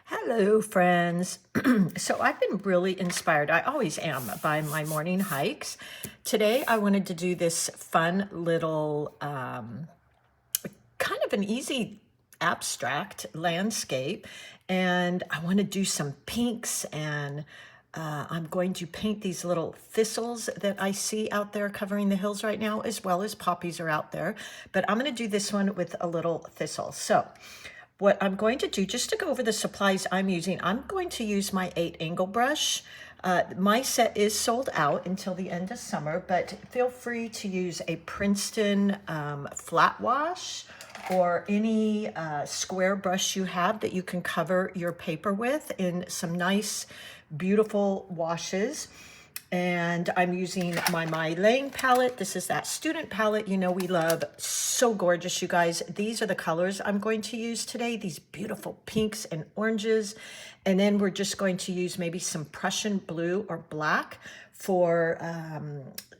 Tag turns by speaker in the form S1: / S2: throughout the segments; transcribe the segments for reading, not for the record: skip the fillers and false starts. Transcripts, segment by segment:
S1: Hello, friends. So I've been really inspired. I always am by my morning hikes. Today, I wanted to do this fun little, kind of an easy abstract landscape. And I want to do some pinks and I'm going to paint these little thistles that I see out there covering the hills right now, as well as poppies are out there. But I'm going to do this one with a little thistle. So what I'm going to do, just to go over the supplies I'm using, I'm going to use my 8-angle brush. My set is sold out until the end of summer, but feel free to use a Princeton flat wash or any square brush you have that you can cover your paper with in some nice, beautiful washes. And I'm using my Lang palette. This is that student palette you know we love. So gorgeous, you guys. These are the colors I'm going to use today. These beautiful pinks and oranges. And then we're just going to use maybe some Prussian blue or black for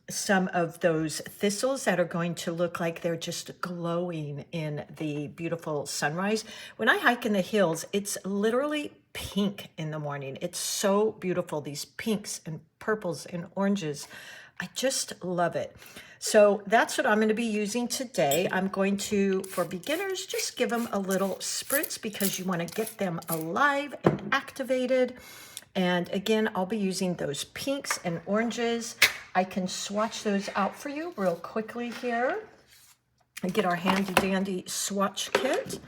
S1: some of those thistles that are going to look like they're just glowing in the beautiful sunrise. When I hike in the hills, it's literally pink in the morning. It's so beautiful, these pinks and purples and oranges. I just love it. So that's what I'm going to be using today. I'm going to, for beginners, just give them a little spritz because you want to get them alive and activated. And again, I'll be using those pinks and oranges. I can swatch those out for you real quickly here and get our handy dandy swatch kit.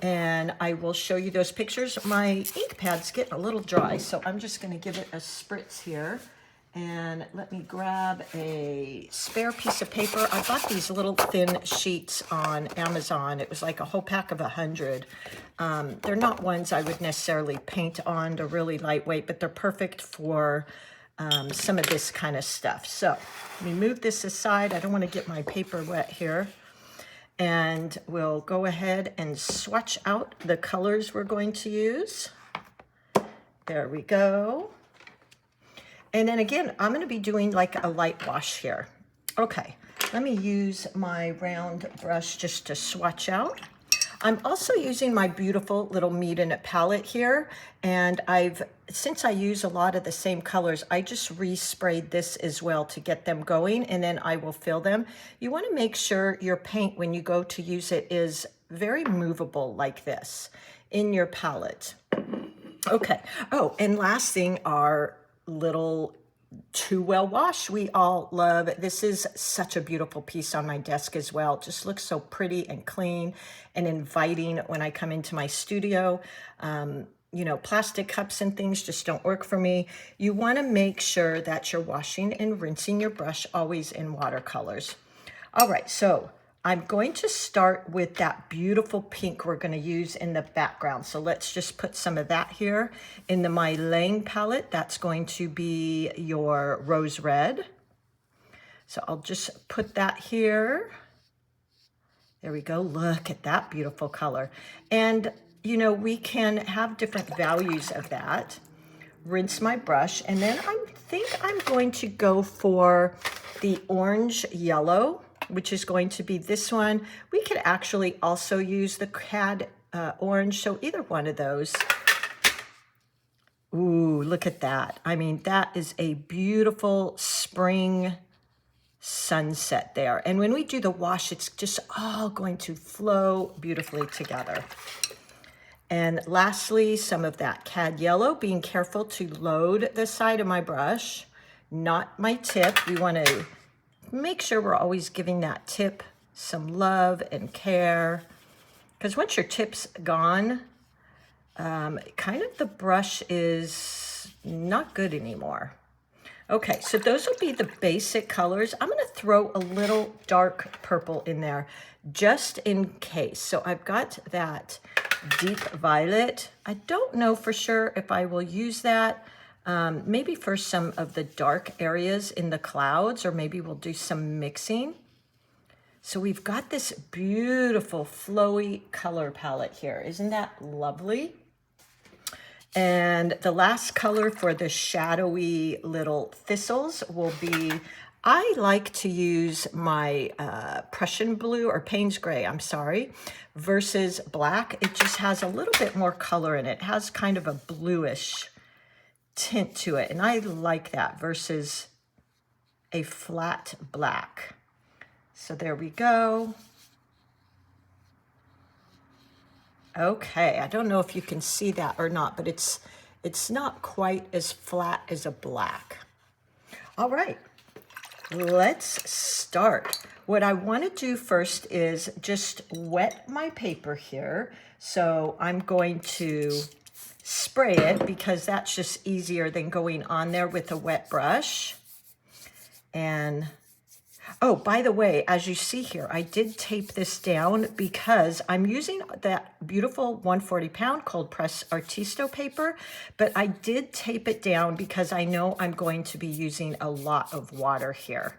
S1: And I will show you those pictures. My ink pad's getting a little dry, so I'm just going to give it a spritz here. And let me grab a spare piece of paper. I bought these little thin sheets on Amazon. It was like a whole pack of 100. They're not ones I would necessarily paint on. They're really lightweight, but they're perfect for some of this kind of stuff. So let me move this aside. I don't want to get my paper wet here. And we'll go ahead and swatch out the colors we're going to use. There we go. And then again, I'm going to be doing like a light wash here. Okay, let me use my round brush just to swatch out. I'm also using my beautiful little Meet In It palette here, and since I use a lot of the same colors, I just resprayed this as well to get them going, and then I will fill them. You want to make sure your paint, when you go to use it, is very movable like this in your palette. Okay, oh, and last thing, our little Too Well wash we all love. This is such a beautiful piece on my desk as well. Just looks so pretty and clean and inviting when I come into my studio. You know, plastic cups and things just don't work for me. You want to make sure that you're washing and rinsing your brush always in watercolors. All right, so I'm going to start with that beautiful pink we're going to use in the background. So let's just put some of that here in the My Lang palette. That's going to be your rose red. So I'll just put that here. There we go. Look at that beautiful color. And, you know, we can have different values of that. Rinse my brush. And then I think I'm going to go for the orange yellow, which is going to be this one. We could actually also use the cad orange, so either one of those. Ooh, look at that. I mean, that is a beautiful spring sunset there. And when we do the wash, it's just all going to flow beautifully together. And lastly, some of that cad yellow, being careful to load the side of my brush, not my tip. We want to make sure we're always giving that tip some love and care, because once your tip's gone, kind of the brush is not good anymore. Okay, so those will be the basic colors. I'm going to throw a little dark purple in there just in case. So I've got that deep violet. I don't know for sure if I will use that. Maybe for some of the dark areas in the clouds, or maybe we'll do some mixing. So we've got this beautiful flowy color palette here. Isn't that lovely? And the last color for the shadowy little thistles will be, I like to use my Prussian blue or Payne's gray, I'm sorry, versus black. It just has a little bit more color in it. It has kind of a bluish tint to it, and I like that versus a flat black. So there we go. Okay, I don't know if you can see that or not, but it's not quite as flat as a black. All right, let's start. What I want to do first is just wet my paper here. So I'm going to spray it because that's just easier than going on there with a wet brush. And oh, by the way, as you see here, I did tape this down because I'm using that beautiful 140 pound cold press Artisto paper, but I did tape it down because I know I'm going to be using a lot of water here,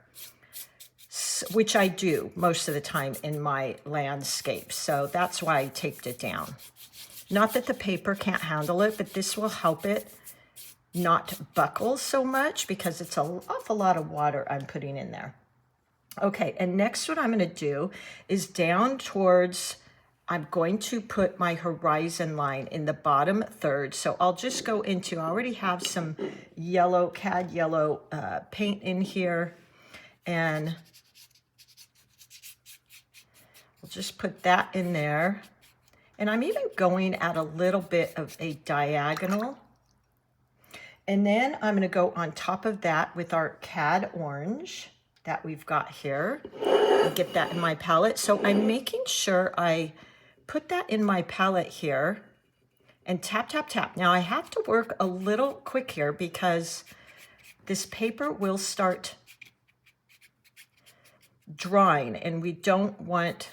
S1: which I do most of the time in my landscape. So that's why I taped it down. Not that the paper can't handle it, but this will help it not buckle so much because it's an awful lot of water I'm putting in there. Okay, and next what I'm going to do is down towards, I'm going to put my horizon line in the bottom third. So I'll just go into, I already have some yellow, cad yellow paint in here. And I'll just put that in there. And I'm even going at a little bit of a diagonal. And then I'm going to go on top of that with our cad orange that we've got here. I'll get that in my palette. So I'm making sure I put that in my palette here and tap, tap, tap. Now I have to work a little quick here because this paper will start drying and we don't want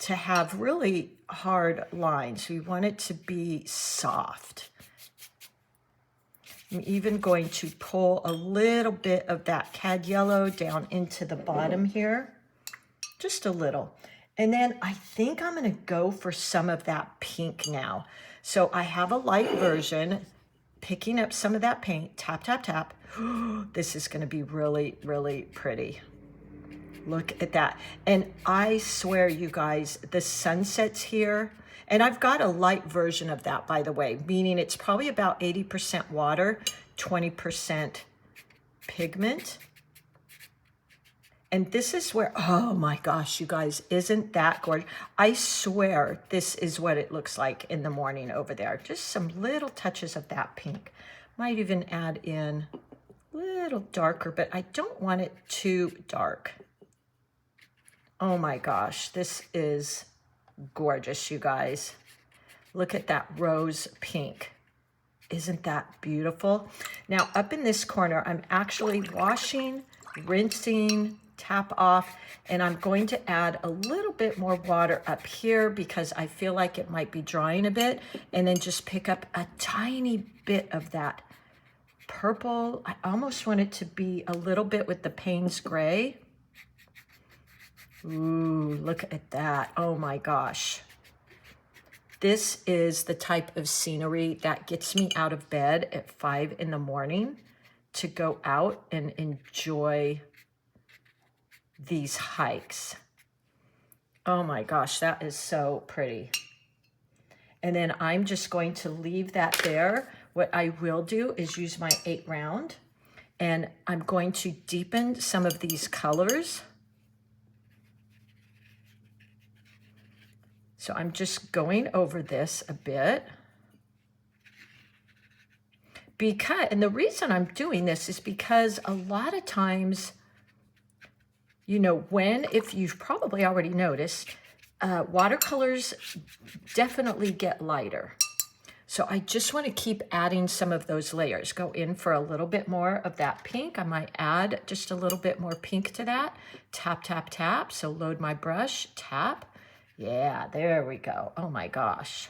S1: to have really hard lines. We want it to be soft. I'm even going to pull a little bit of that cad yellow down into the bottom here, just a little. And then I think I'm going to go for some of that pink now. So I have a light version, picking up some of that paint, tap, tap, tap. This is going to be really, really pretty. Look at that. And I swear, you guys, the sunsets here, and I've got a light version of that, by the way, meaning it's probably about 80% water, 20% pigment. And this is where, oh my gosh, you guys, isn't that gorgeous? I swear this is what it looks like in the morning over there. Just some little touches of that pink. Might even add in a little darker, but I don't want it too dark. Oh my gosh, this is gorgeous, you guys. Look at that rose pink. Isn't that beautiful? Now up in this corner, I'm actually washing, rinsing, tap off, and I'm going to add a little bit more water up here because I feel like it might be drying a bit, and then just pick up a tiny bit of that purple. I almost want it to be a little bit with the Payne's gray. Ooh, look at that. Oh my gosh. This is the type of scenery that gets me out of bed at 5 in the morning to go out and enjoy these hikes. Oh my gosh, that is so pretty. And then I'm just going to leave that there. What I will do is use my 8 round, and I'm going to deepen some of these colors. So I'm just going over this a bit. And the reason I'm doing this is because a lot of times, you know, if you've probably already noticed, watercolors definitely get lighter. So I just want to keep adding some of those layers. Go in for a little bit more of that pink. I might add just a little bit more pink to that. Tap, tap, tap. So load my brush, tap. Yeah, there we go. Oh my gosh.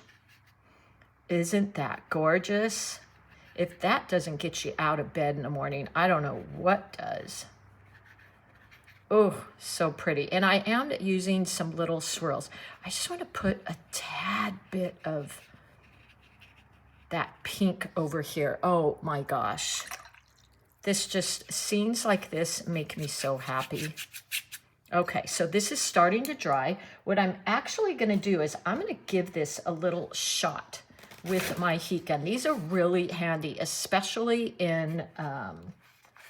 S1: Isn't that gorgeous? If that doesn't get you out of bed in the morning, I don't know what does. Oh, so pretty. And I am using some little swirls. I just want to put a tad bit of that pink over here. Oh my gosh. Scenes like this make me so happy. Okay, so this is starting to dry. What I'm actually going to do is I'm going to give this a little shot with my heat gun. These are really handy, especially in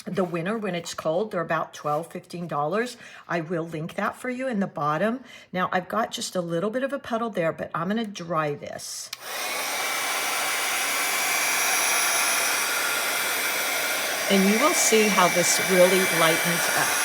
S1: the winter when it's cold. They're about $12, $15. I will link that for you in the bottom. Now I've got just a little bit of a puddle there, but I'm going to dry this. And you will see how this really lightens up.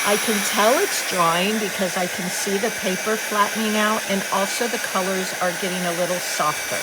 S1: I can tell it's drying because I can see the paper flattening out, and also the colors are getting a little softer.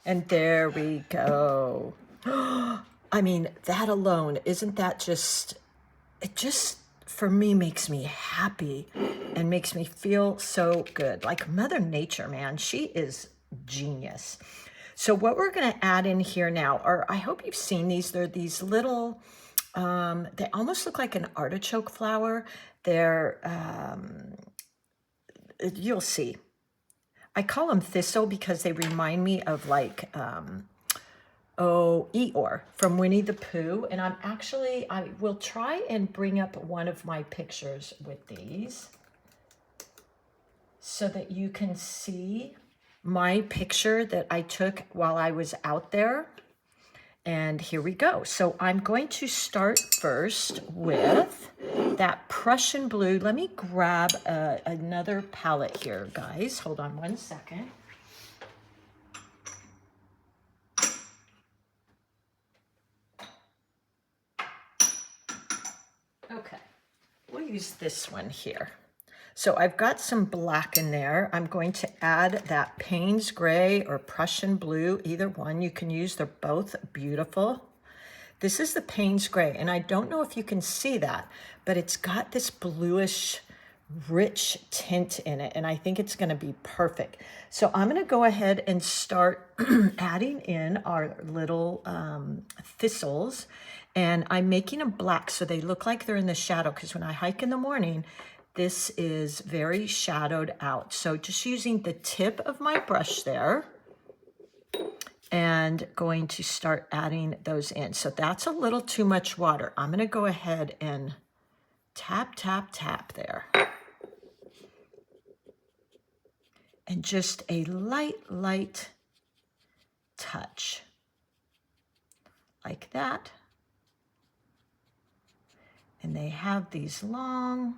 S1: And there we go. I mean, that alone, isn't that just, it just, for me, makes me happy and makes me feel so good. Like Mother Nature, man, she is genius. So what we're going to add in here now are, I hope you've seen these. They're these little, they almost look like an artichoke flower. They're, you'll see. I call them thistle because they remind me of like, Eeyore from Winnie the Pooh. And I will try and bring up one of my pictures with these so that you can see my picture that I took while I was out there. And here we go. So I'm going to start first with that Prussian blue. Let me grab another palette here, guys. Hold on one second. Okay, we'll use this one here. So I've got some black in there. I'm going to add that Payne's Gray or Prussian Blue, either one you can use. They're both beautiful. This is the Payne's Gray, and I don't know if you can see that, but it's got this bluish, rich tint in it, and I think it's gonna be perfect. So I'm gonna go ahead and start adding in our little thistles, and I'm making them black so they look like they're in the shadow, because when I hike in the morning, this is very shadowed out. So just using the tip of my brush there and going to start adding those in. So that's a little too much water. I'm gonna go ahead and tap, tap, tap there. And just a light touch like that. And they have these long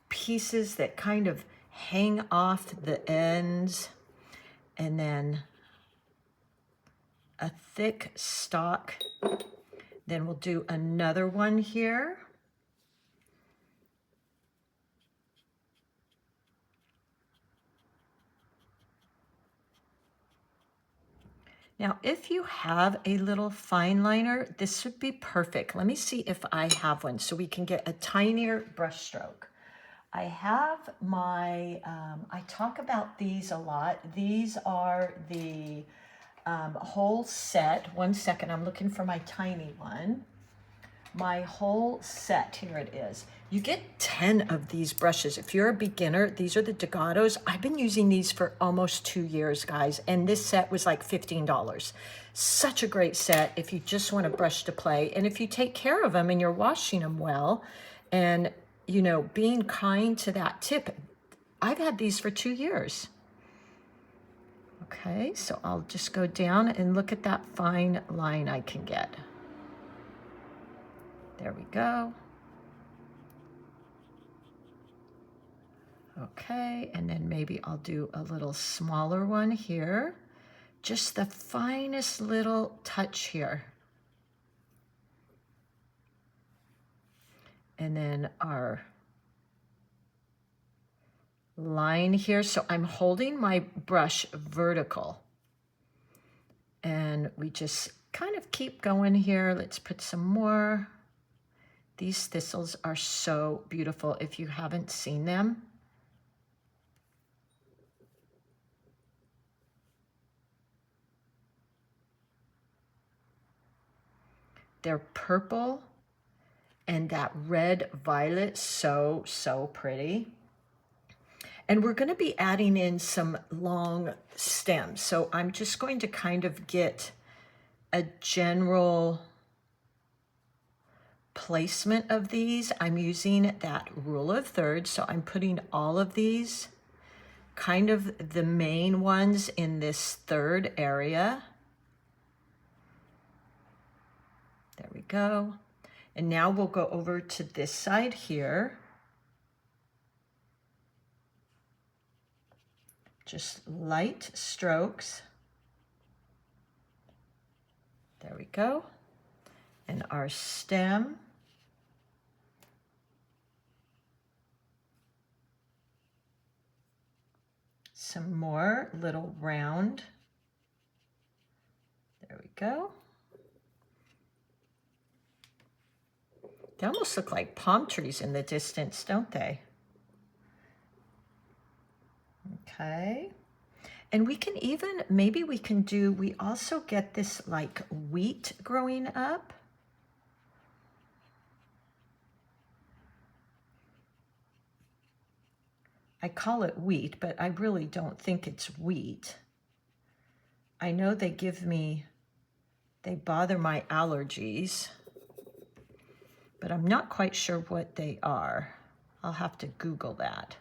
S1: pieces that kind of hang off the ends, and then a thick stalk. Then we'll do another one here. Now, if you have a little fine liner, this would be perfect. Let me see if I have one so we can get a tinier brush stroke. I have my, I talk about these a lot. These are the whole set. One second, I'm looking for my tiny one. My whole set, here it is. You get 10 of these brushes. If you're a beginner, these are the Degatos. I've been using these for almost 2 years, guys, and this set was like $15. Such a great set if you just want a brush to play, and if you take care of them and you're washing them well, and you know, being kind to that tip. I've had these for 2 years. Okay, so I'll just go down and look at that fine line I can get. There we go. Okay, and then maybe I'll do a little smaller one here. Just the finest little touch here. And then our line here. So I'm holding my brush vertical. And we just kind of keep going here. Let's put some more. These thistles are so beautiful if you haven't seen them. They're purple and that red violet, so pretty. And we're going to be adding in some long stems. So I'm just going to kind of get a general placement of these. I'm using that rule of thirds. So I'm putting all of these, kind of the main ones, in this third area. There we go. And now we'll go over to this side here. Just light strokes. There we go. And our stem. Some more little round. There we go. They almost look like palm trees in the distance, don't they? Okay. And we can even, maybe we can do, we also get this like wheat growing up. I call it wheat, but I really don't think it's wheat. I know they bother my allergies, but I'm not quite sure what they are. I'll have to Google that.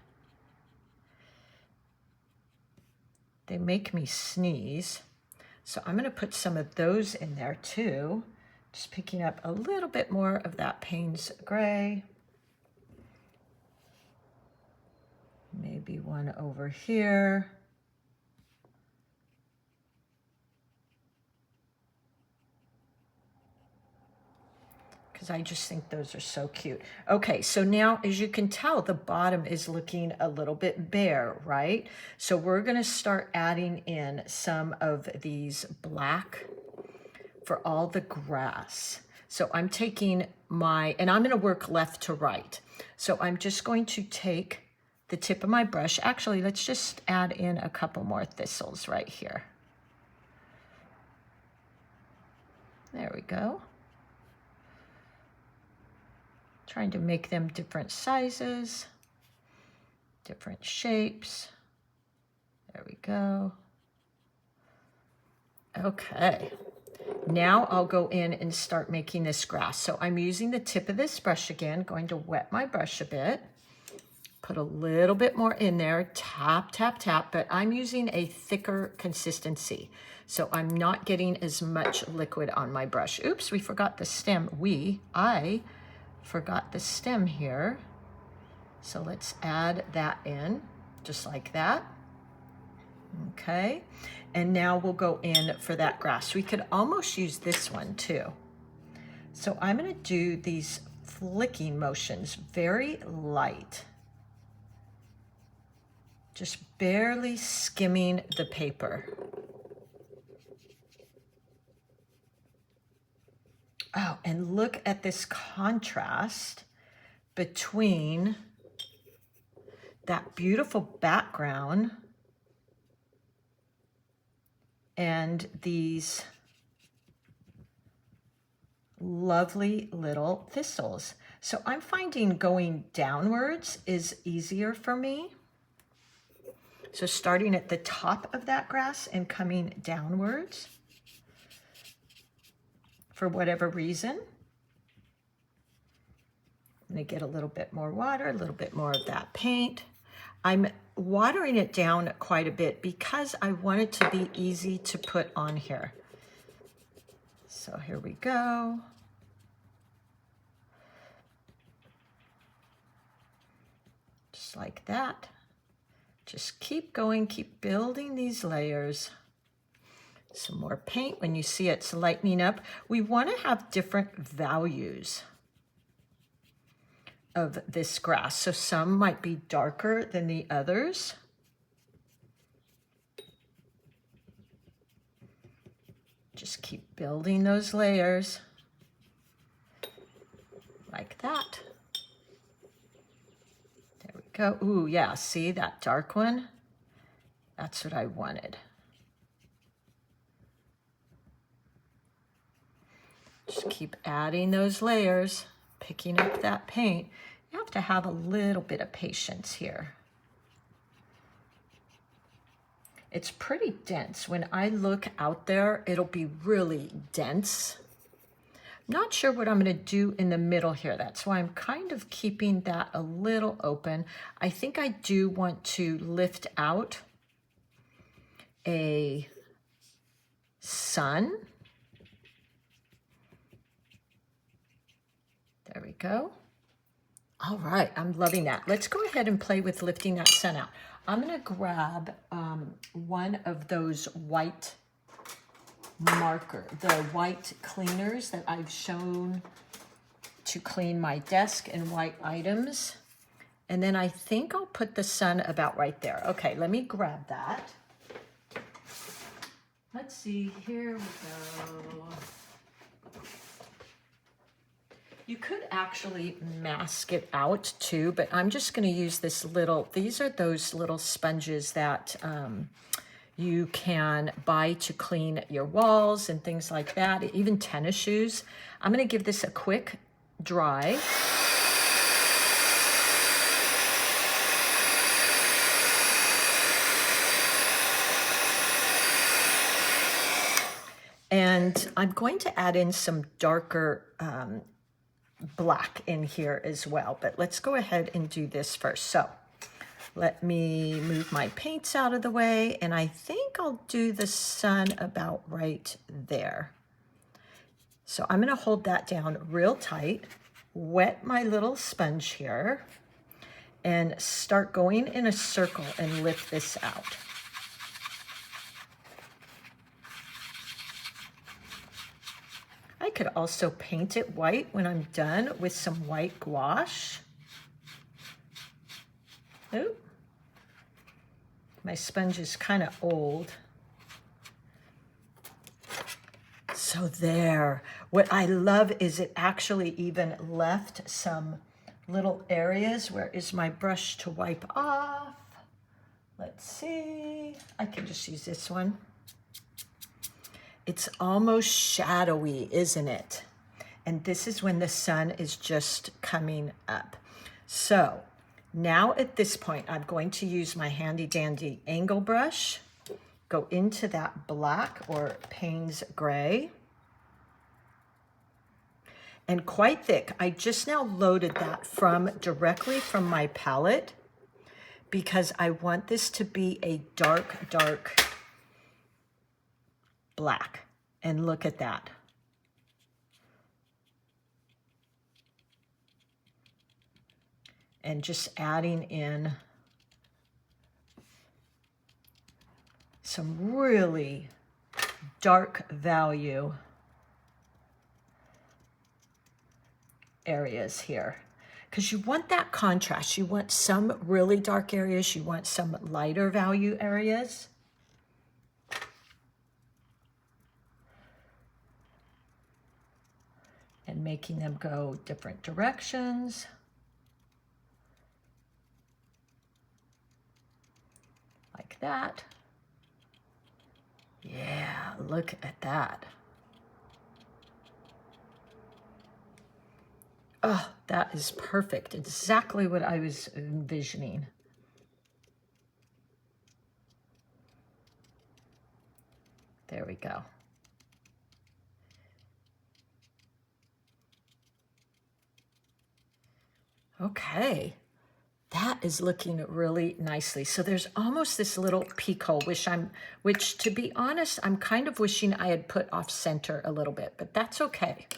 S1: They make me sneeze. So I'm gonna put some of those in there too. Just picking up a little bit more of that Payne's gray. Maybe one over here. Because I just think those are so cute. Okay, so now as you can tell, the bottom is looking a little bit bare, right? So we're gonna start adding in some of these black for all the grass. So I'm taking and I'm gonna work left to right. So I'm just going to take the tip of my brush. Actually, let's just add in a couple more thistles right here. There we go. Trying to make them different sizes, different shapes. There we go. Okay, now I'll go in and start making this grass. So I'm using the tip of this brush again, going to wet my brush a bit, put a little bit more in there, tap, tap, tap, but I'm using a thicker consistency. So I'm not getting as much liquid on my brush. Oops, we forgot the stem. I forgot the stem here. So let's add that in, just like that. Okay, and now we'll go in for that grass. We could almost use this one too. So I'm gonna do these flicking motions, very light. Just barely skimming the paper. Oh, and look at this contrast between that beautiful background and these lovely little thistles. So I'm finding going downwards is easier for me. So starting at the top of that grass and coming downwards. For whatever reason. I'm gonna get a little bit more water, a little bit more of that paint. I'm watering it down quite a bit because I want it to be easy to put on here. So here we go. just like that. Just keep going, keep building these layers. Some more paint. When you see it's lightening up, we want to have different values of this grass. So some might be darker than the others. Just keep building those layers like that. There we go. Ooh, yeah, see that dark one? That's what I wanted. Just keep adding those layers, picking up that paint. You have to have a little bit of patience here. It's pretty dense. When I look out there, it'll be really dense. Not sure what I'm going to do in the middle here. That's why I'm kind of keeping that a little open. I think I do want to lift out a sun. There we go. All right, I'm loving that. Let's go ahead and play with lifting that sun out. I'm gonna grab one of those white the white cleaners that I've shown to clean my desk and white items. And then I think I'll put the sun about right there. Okay, let me grab that. Let's see, here we go. You could actually mask it out too, but I'm just going to use this these are those little sponges that you can buy to clean your walls and things like that, even tennis shoes. I'm going to give this a quick dry. And I'm going to add in some darker black in here as well, but let's go ahead and do this first. So let me move my paints out of the way, and I think I'll do the sun about right there. So I'm going to hold that down real tight, wet my little sponge here, and start going in a circle and lift this out. I could also paint it white when I'm done with some white gouache. Ooh. My sponge is kind of old. So there. What I love is it actually even left some little areas. Where is my brush to wipe off? Let's see. I can just use this one. It's almost shadowy, isn't it? And this is when the sun is just coming up. So now at this point, I'm going to use my handy dandy angle brush, go into that black or Payne's gray, and quite thick. I just now loaded that directly from my palette because I want this to be a dark, dark black. And look at that. And just adding in some really dark value areas here. Because you want that contrast. You want some really dark areas. You want some lighter value areas. And making them go different directions. Like that. Yeah, look at that. Oh, that is perfect. Exactly what I was envisioning. There we go. Okay, that is looking really nicely. So there's almost this little peak hole, which to be honest, I'm kind of wishing I had put off center a little bit, but that's okay.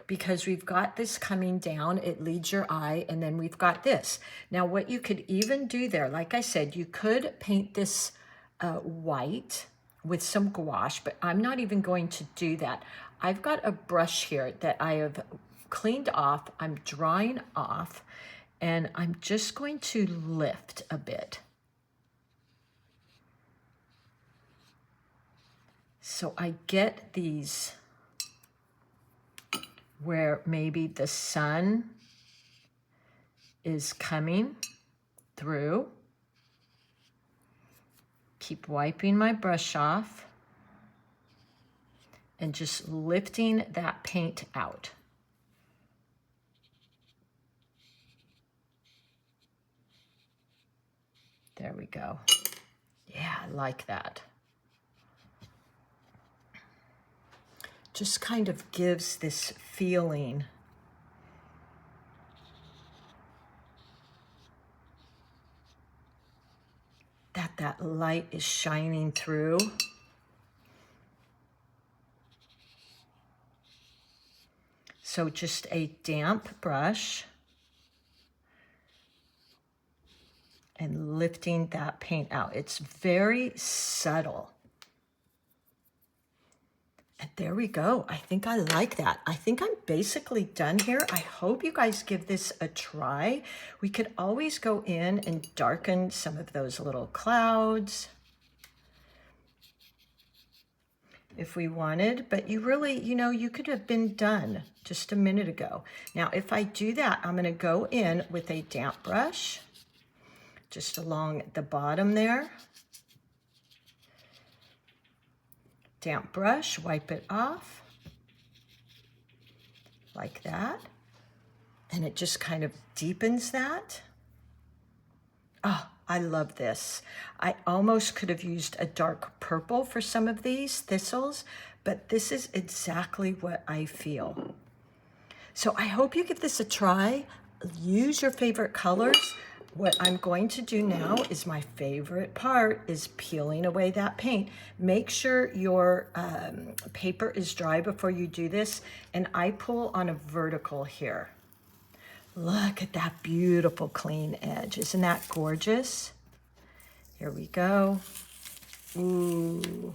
S1: because we've got this coming down, it leads your eye, and then we've got this. Now what you could even do there, like I said, you could paint this white with some gouache, but I'm not even going to do that. I've got a brush here that I have cleaned off, I'm drying off, and I'm just going to lift a bit. So I get these where maybe the sun is coming through. Keep wiping my brush off and just lifting that paint out. There we go. Yeah, I like that. Just kind of gives this feeling that that light is shining through. So just a damp brush and lifting that paint out. It's very subtle. And there we go. I think I like that. I think I'm basically done here. I hope you guys give this a try. We could always go in and darken some of those little clouds if we wanted, but you really, you know, you could have been done just a minute ago. Now, if I do that, I'm gonna go in with a damp brush just along the bottom there. Damp brush, wipe it off like that. And it just kind of deepens that. Oh, I love this. I almost could have used a dark purple for some of these thistles, but this is exactly what I feel. So I hope you give this a try. Use your favorite colors. What I'm going to do now is my favorite part is peeling away that paint. Make sure your paper is dry before you do this. And I pull on a vertical here. Look at that beautiful clean edge. Isn't that gorgeous? Here we go. Ooh,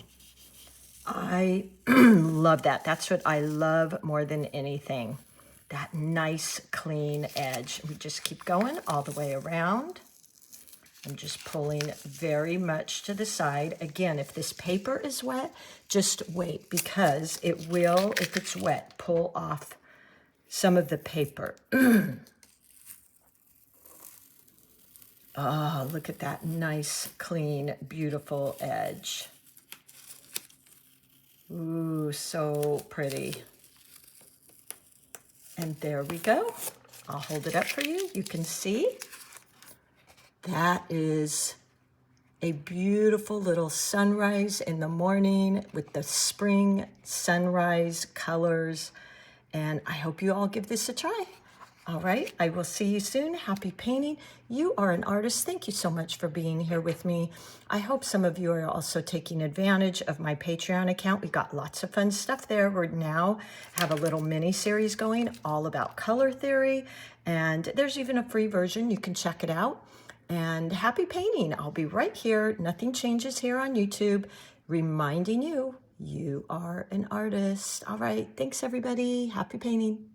S1: I love that. That's what I love more than anything. That nice clean edge. We just keep going all the way around. I'm just pulling very much to the side. Again, if this paper is wet, just wait, because it will, if it's wet, pull off some of the paper. Oh, look at that nice, clean, beautiful edge. Ooh, so pretty. And there we go. I'll hold it up for you. You can see that is a beautiful little sunrise in the morning with the spring sunrise colors. And I hope you all give this a try. All right, I will see you soon. Happy painting. You are an artist. Thank you so much for being here with me. I hope some of you are also taking advantage of my Patreon account. We got lots of fun stuff there. We now have a little mini series going all about color theory. And there's even a free version. You can check it out. And happy painting. I'll be right here. Nothing changes here on YouTube, reminding you, you are an artist. All right, thanks everybody. Happy painting.